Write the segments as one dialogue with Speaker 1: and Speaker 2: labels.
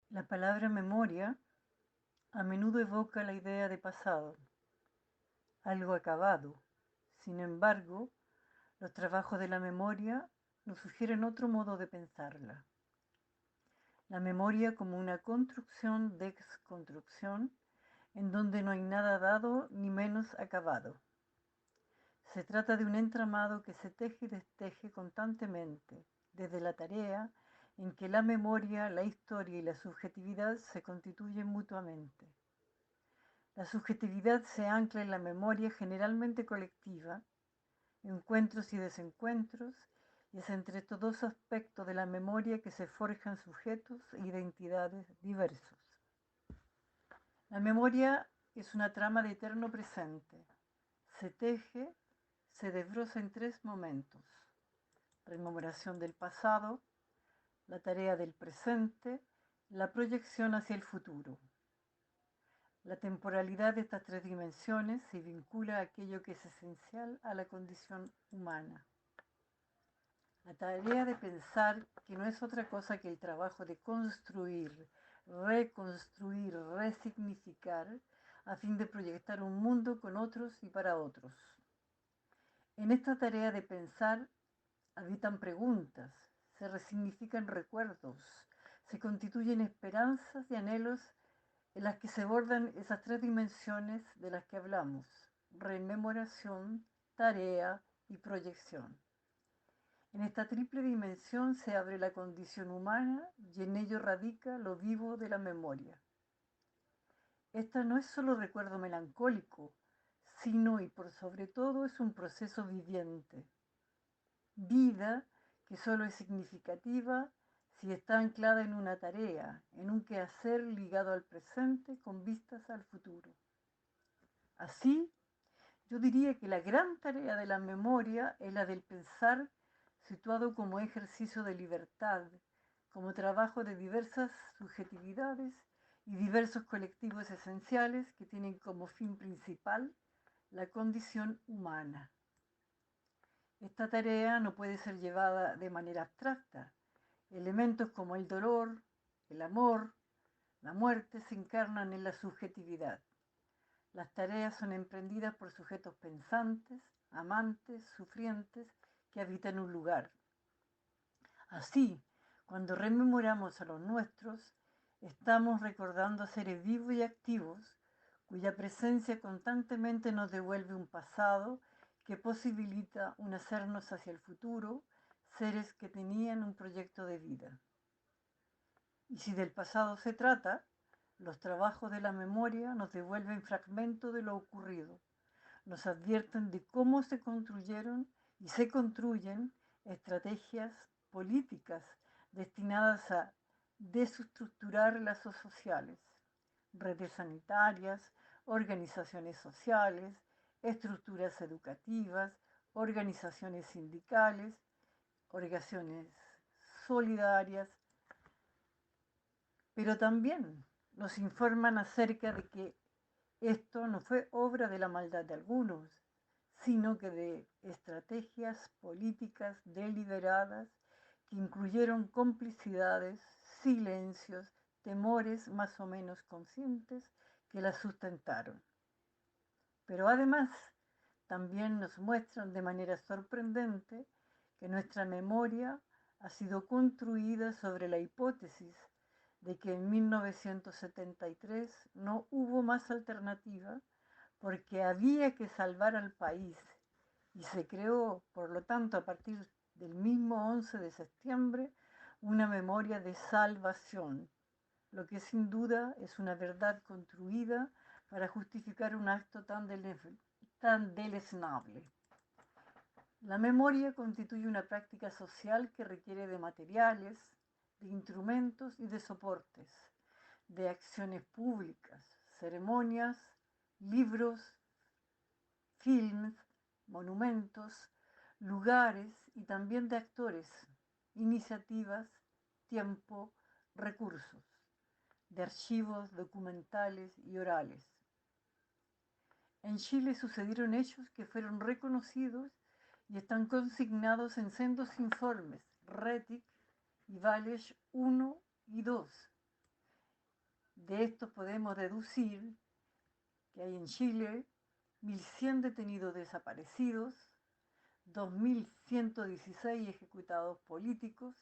Speaker 1: La palabra memoria a menudo evoca la idea de pasado, algo acabado. Sin embargo, los trabajos de la memoria nos sugieren otro modo de pensarla. La memoria como una construcción de exconstrucción en donde no hay nada dado ni menos acabado. Se trata de un entramado que se teje y desteje constantemente, desde la tarea en que la memoria, la historia y la subjetividad se constituyen mutuamente. La subjetividad se ancla en la memoria generalmente colectiva, encuentros y desencuentros, y es entre estos dos aspectos de la memoria que se forjan sujetos e identidades diversos. La memoria es una trama de eterno presente. Se teje, se desbroza en tres momentos: rememoración del pasado, la tarea del presente, la proyección hacia el futuro. La temporalidad de estas tres dimensiones se vincula a aquello que es esencial a la condición humana. La tarea de pensar, que no es otra cosa que el trabajo de construir, reconstruir, resignificar, a fin de proyectar un mundo con otros y para otros. En esta tarea de pensar habitan preguntas, se resignifican recuerdos, se constituyen esperanzas y anhelos en las que se bordan esas tres dimensiones de las que hablamos: rememoración, tarea y proyección. En esta triple dimensión se abre la condición humana y en ello radica lo vivo de la memoria. Esta no es solo recuerdo melancólico, sino y por sobre todo es un proceso viviente. Vida que solo es significativa si está anclada en una tarea, en un quehacer ligado al presente con vistas al futuro. Así, yo diría que la gran tarea de la memoria es la del pensar situado como ejercicio de libertad, como trabajo de diversas subjetividades y diversos colectivos esenciales que tienen como fin principal la condición humana. Esta tarea no puede ser llevada de manera abstracta. Elementos como el dolor, el amor, la muerte se encarnan en la subjetividad. Las tareas son emprendidas por sujetos pensantes, amantes, sufrientes, que habitan un lugar. Así, cuando rememoramos a los nuestros, estamos recordando a seres vivos y activos, cuya presencia constantemente nos devuelve un pasado que posibilita un hacernos hacia el futuro, seres que tenían un proyecto de vida. Y si del pasado se trata, los trabajos de la memoria nos devuelven fragmentos de lo ocurrido, nos advierten de cómo se construyeron y se construyen estrategias políticas destinadas a desestructurar lazos sociales, redes sanitarias, organizaciones sociales, estructuras educativas, organizaciones sindicales, organizaciones solidarias, pero también nos informan acerca de que esto no fue obra de la maldad de algunos, sino que de estrategias políticas deliberadas que incluyeron complicidades, silencios, temores más o menos conscientes que las sustentaron. Pero además también nos muestran de manera sorprendente que nuestra memoria ha sido construida sobre la hipótesis de que en 1973 no hubo más alternativa porque había que salvar al país y se creó, por lo tanto, a partir del mismo 11 de septiembre, una memoria de salvación, lo que sin duda es una verdad construida para justificar un acto tan deleznable. La memoria constituye una práctica social que requiere de materiales, de instrumentos y de soportes, de acciones públicas, ceremonias, libros, films, monumentos, lugares y también de actores, iniciativas, tiempo, recursos, de archivos documentales y orales. En Chile sucedieron hechos que fueron reconocidos y están consignados en sendos informes, RETIC y Vales 1 y 2, De esto podemos deducir que hay en Chile 1.100 detenidos desaparecidos, 2.116 ejecutados políticos,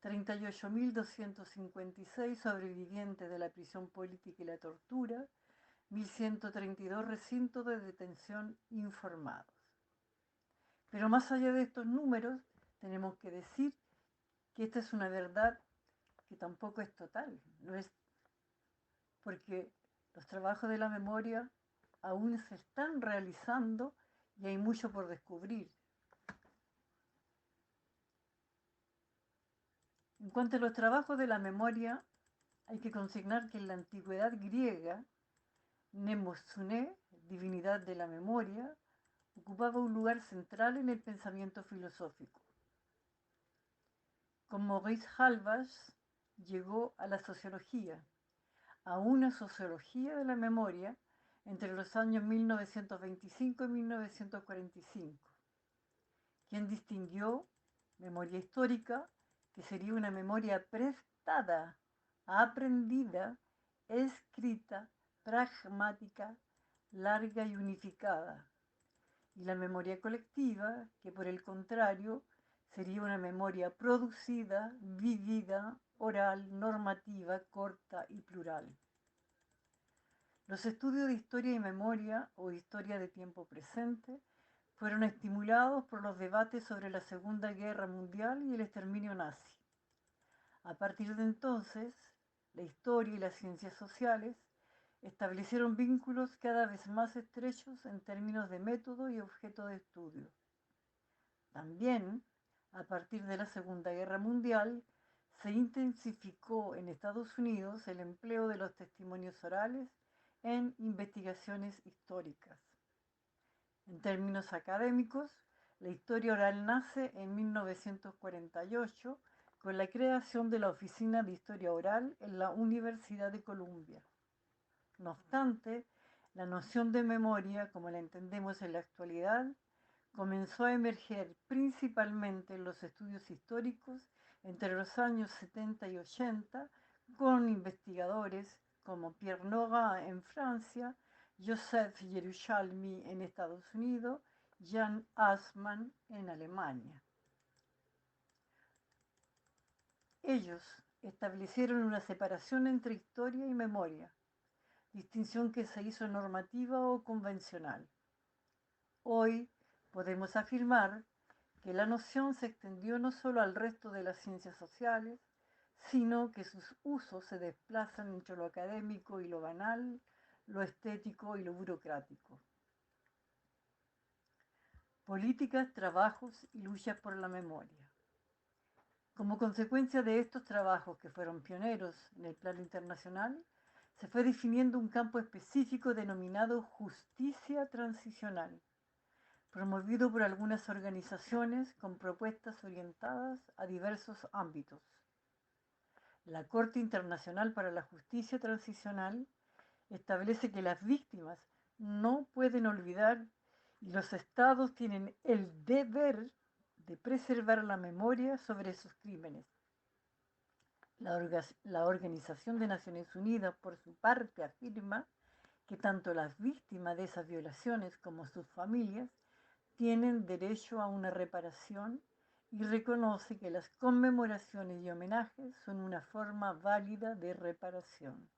Speaker 1: 38.256 sobrevivientes de la prisión política y la tortura, 1.132 recintos de detención informados. Pero más allá de estos números, tenemos que decir que esta es una verdad que tampoco es total, no es porque los trabajos de la memoria aún se están realizando y hay mucho por descubrir. En cuanto a los trabajos de la memoria, hay que consignar que en la antigüedad griega, Mnemosyne, divinidad de la memoria, ocupaba un lugar central en el pensamiento filosófico. Con Maurice Halbach llegó a la sociología, a una sociología de la memoria entre los años 1925 y 1945, quien distinguió memoria histórica, que sería una memoria prestada, aprendida, escrita, pragmática, larga y unificada, y la memoria colectiva, que por el contrario sería una memoria producida, vivida, oral, normativa, corta y plural. Los estudios de historia y memoria o historia de tiempo presente fueron estimulados por los debates sobre la Segunda Guerra Mundial y el exterminio nazi. A partir de entonces, la historia y las ciencias sociales establecieron vínculos cada vez más estrechos en términos de método y objeto de estudio. También, a partir de la Segunda Guerra Mundial, se intensificó en Estados Unidos el empleo de los testimonios orales en investigaciones históricas. En términos académicos, la historia oral nace en 1948 con la creación de la Oficina de Historia Oral en la Universidad de Columbia. No obstante, la noción de memoria, como la entendemos en la actualidad, comenzó a emerger principalmente en los estudios históricos entre los años 70 y 80 con investigadores como Pierre Nora en Francia, Joseph Yerushalmi en Estados Unidos, Jan Assmann en Alemania. Ellos establecieron una separación entre historia y memoria, distinción que se hizo normativa o convencional. Hoy podemos afirmar que la noción se extendió no solo al resto de las ciencias sociales, sino que sus usos se desplazan entre lo académico y lo banal, lo estético y lo burocrático. Políticas, trabajos y luchas por la memoria. Como consecuencia de estos trabajos, que fueron pioneros en el plano internacional, se fue definiendo un campo específico denominado justicia transicional, promovido por algunas organizaciones con propuestas orientadas a diversos ámbitos. La Corte Internacional para la Justicia Transicional establece que las víctimas no pueden olvidar y los estados tienen el deber de preservar la memoria sobre esos crímenes. La Organización de Naciones Unidas, por su parte, afirma que tanto las víctimas de esas violaciones como sus familias tienen derecho a una reparación y reconoce que las conmemoraciones y homenajes son una forma válida de reparación.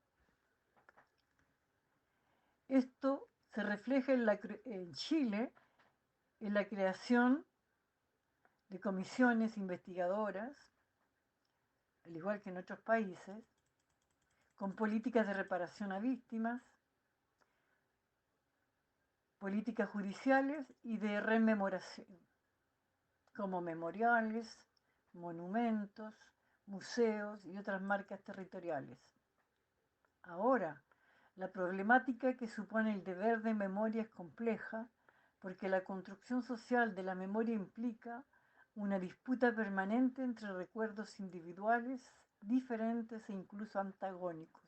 Speaker 1: Esto se refleja en Chile en la creación de comisiones investigadoras, al igual que en otros países, con políticas de reparación a víctimas, políticas judiciales y de rememoración, como memoriales, monumentos, museos y otras marcas territoriales. Ahora, la problemática que supone el deber de memoria es compleja porque la construcción social de la memoria implica una disputa permanente entre recuerdos individuales, diferentes e incluso antagónicos,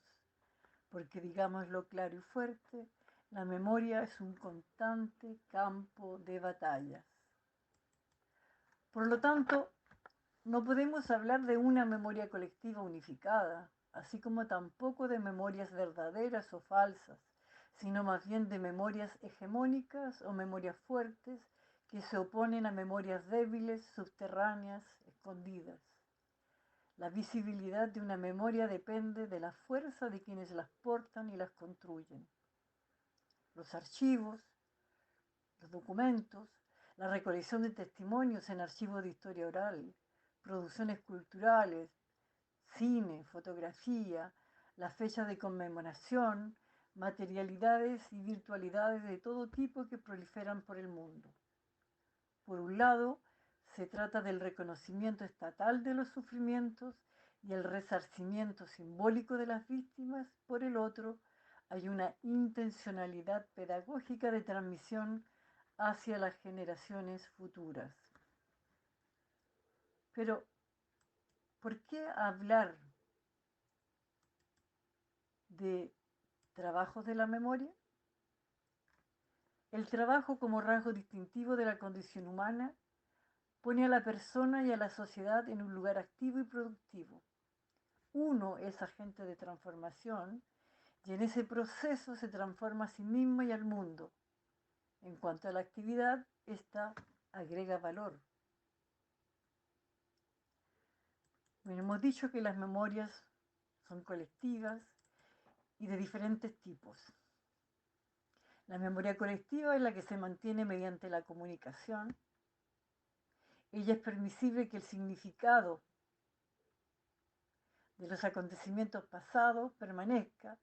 Speaker 1: porque digámoslo claro y fuerte, la memoria es un constante campo de batallas. Por lo tanto, no podemos hablar de una memoria colectiva unificada, así como tampoco de memorias verdaderas o falsas, sino más bien de memorias hegemónicas o memorias fuertes que se oponen a memorias débiles, subterráneas, escondidas. La visibilidad de una memoria depende de la fuerza de quienes las portan y las construyen. Los archivos, los documentos, la recolección de testimonios en archivos de historia oral, producciones culturales, cine, fotografía, las fechas de conmemoración, materialidades y virtualidades de todo tipo que proliferan por el mundo. Por un lado, se trata del reconocimiento estatal de los sufrimientos y el resarcimiento simbólico de las víctimas. Por el otro, hay una intencionalidad pedagógica de transmisión hacia las generaciones futuras. Pero, ¿por qué hablar de trabajos de la memoria? El trabajo como rasgo distintivo de la condición humana pone a la persona y a la sociedad en un lugar activo y productivo. Uno es agente de transformación y en ese proceso se transforma a sí mismo y al mundo. En cuanto a la actividad, esta agrega valor. Bueno, hemos dicho que las memorias son colectivas y de diferentes tipos. La memoria colectiva es la que se mantiene mediante la comunicación. Ella es permisible que el significado de los acontecimientos pasados permanezca,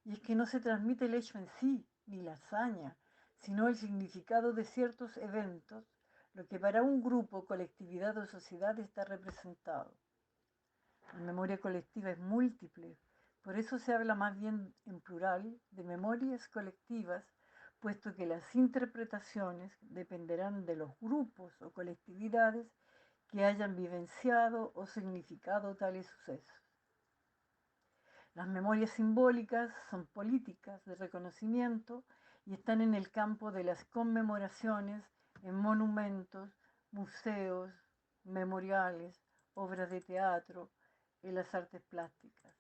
Speaker 1: y es que no se transmite el hecho en sí, ni la hazaña, sino el significado de ciertos eventos, lo que para un grupo, colectividad o sociedad está representado. La memoria colectiva es múltiple, por eso se habla más bien en plural de memorias colectivas, puesto que las interpretaciones dependerán de los grupos o colectividades que hayan vivenciado o significado tales sucesos. Las memorias simbólicas son políticas de reconocimiento y están en el campo de las conmemoraciones en monumentos, museos, memoriales, obras de teatro, en las artes plásticas.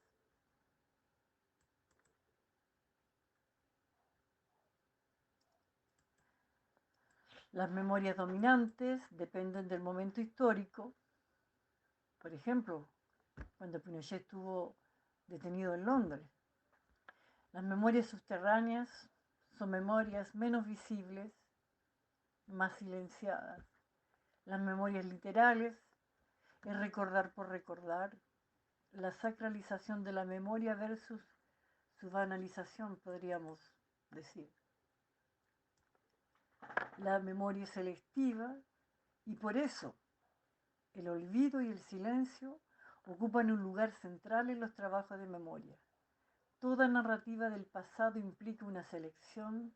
Speaker 1: Las memorias dominantes dependen del momento histórico. Por ejemplo, cuando Pinochet estuvo detenido en Londres. Las memorias subterráneas son memorias menos visibles, más silenciadas. Las memorias literales es recordar por recordar, la sacralización de la memoria versus su banalización, podríamos decir. La memoria es selectiva y por eso el olvido y el silencio ocupan un lugar central en los trabajos de memoria. Toda narrativa del pasado implica una selección.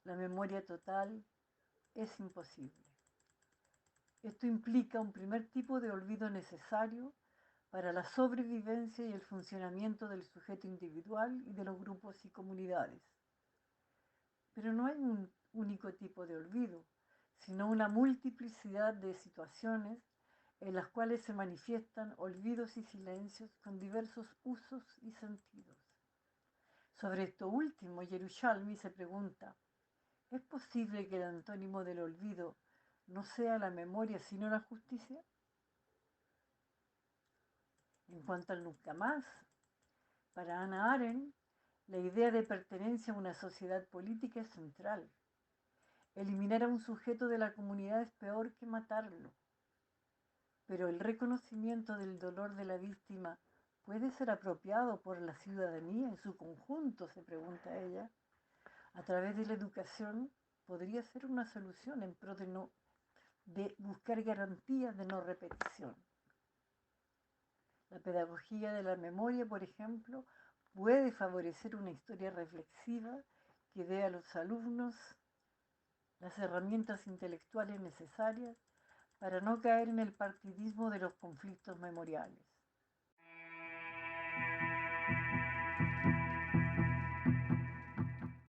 Speaker 1: La memoria total es imposible. Esto implica un primer tipo de olvido necesario para la sobrevivencia y el funcionamiento del sujeto individual y de los grupos y comunidades. Pero no hay un único tipo de olvido, sino una multiplicidad de situaciones en las cuales se manifiestan olvidos y silencios con diversos usos y sentidos. Sobre esto último, Yerushalmi se pregunta, ¿es posible que el antónimo del olvido no sea la memoria sino la justicia? En cuanto al nunca más, para Hannah Arendt, la idea de pertenencia a una sociedad política es central. Eliminar a un sujeto de la comunidad es peor que matarlo. Pero el reconocimiento del dolor de la víctima puede ser apropiado por la ciudadanía en su conjunto, se pregunta ella. A través de la educación podría ser una solución en pro de buscar garantías de no repetición. La pedagogía de la memoria, por ejemplo, puede favorecer una historia reflexiva que dé a los alumnos las herramientas intelectuales necesarias para no caer en el partidismo de los conflictos memoriales.